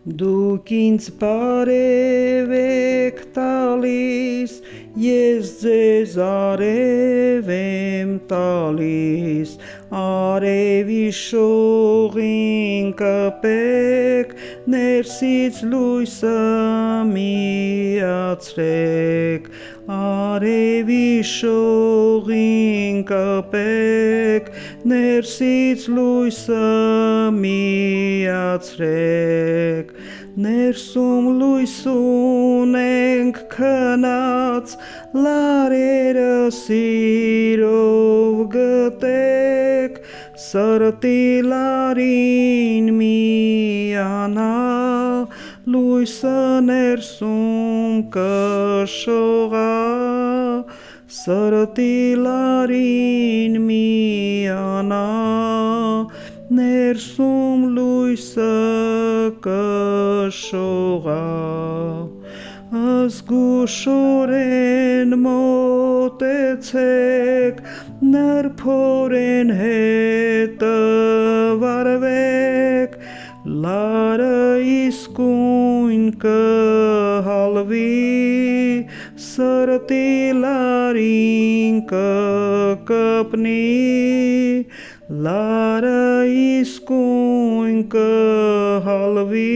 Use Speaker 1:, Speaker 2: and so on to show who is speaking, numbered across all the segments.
Speaker 1: Դուք ինձ բարև եք տալիս, ես ձեզ արև եմ տալիս, արևի շողին կպեք, ներսից լույսը միացրեք, արևի շողին կպեք, ներսից լույսը միացրեք, ներսում լույս ունենք քնած, լարերը սիրով գտեք, սրտի լարին միանա, լույսը ներսում կշողա, սրտի լարին միանա, ներսում լույսը կշողա, զգուշորեն մոտեցեք, նրբորեն հետը վարվեք, լարը իսկույն կհալվի, սրտի լարին կկպնի, լարը իսկույն կհալվի,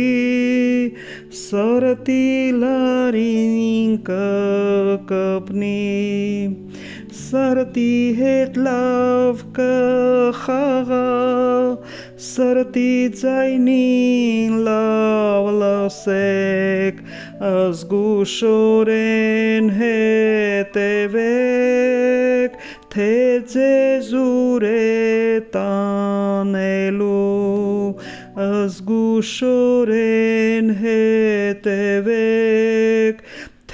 Speaker 1: սրտի լարին կկպնի, սրտի հետ լավ կխաղա, սրտի ձայնին լավ լսեք, զգուշորեն հետևեք, թե ձեզ ուր է տանելու, զգուշորեն հետևեք,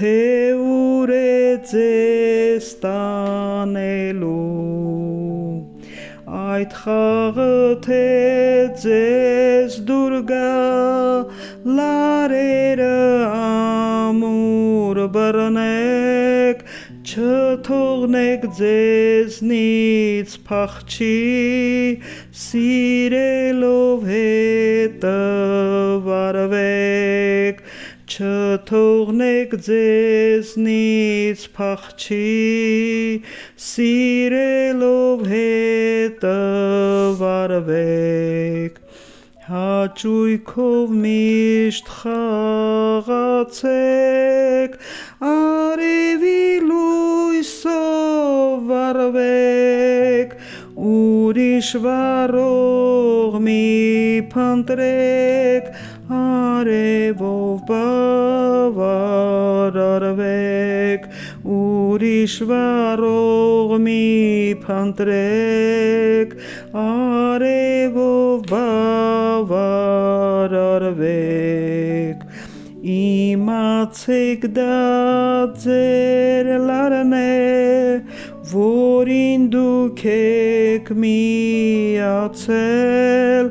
Speaker 1: թե ուր է ձեզ տանելու, այդ խաղը թե ձեզ դուր գա, լարերը ամուր բռնեք, չթողնեք ձեզնից փախչի, սիրելով հետը վարվեք, չթողնեք ձեզնից փախչի, սիրելով հետը վարվեք, հաճույքով միշտ խաղացեք, արևի լույսով վարվեք, ուրիշ վարող մի փնտրեք, արևով բավարարվեք, ուրիշ վարող մի փնտրեք, արևով բավարարվեք, իմացեք դա ձեր լարն է, որին դուք եք միացել,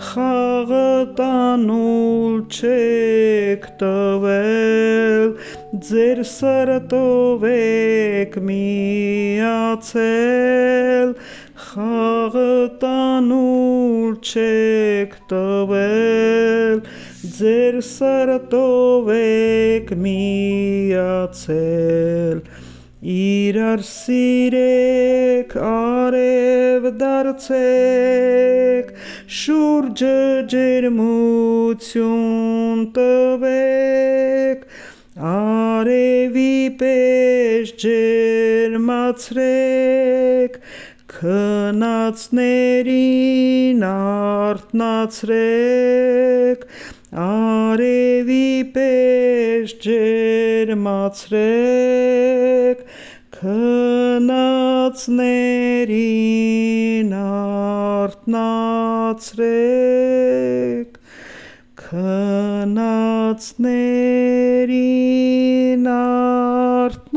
Speaker 1: խաղը տանուլ չեք տվել, ձեր սրտով եք միացել, խաղը տանուլ չեք տվել, ձեր սրտով եք միացել, իրար սիրեք, արև դարձեք, շուրջը ջերմություն տվեք, արևի պես ջերմացրեք, քնածներին արթնացրեք, արևի պես ջերմացրեք, քնածներին արթնացրեք, քնածներին արթնացրեք,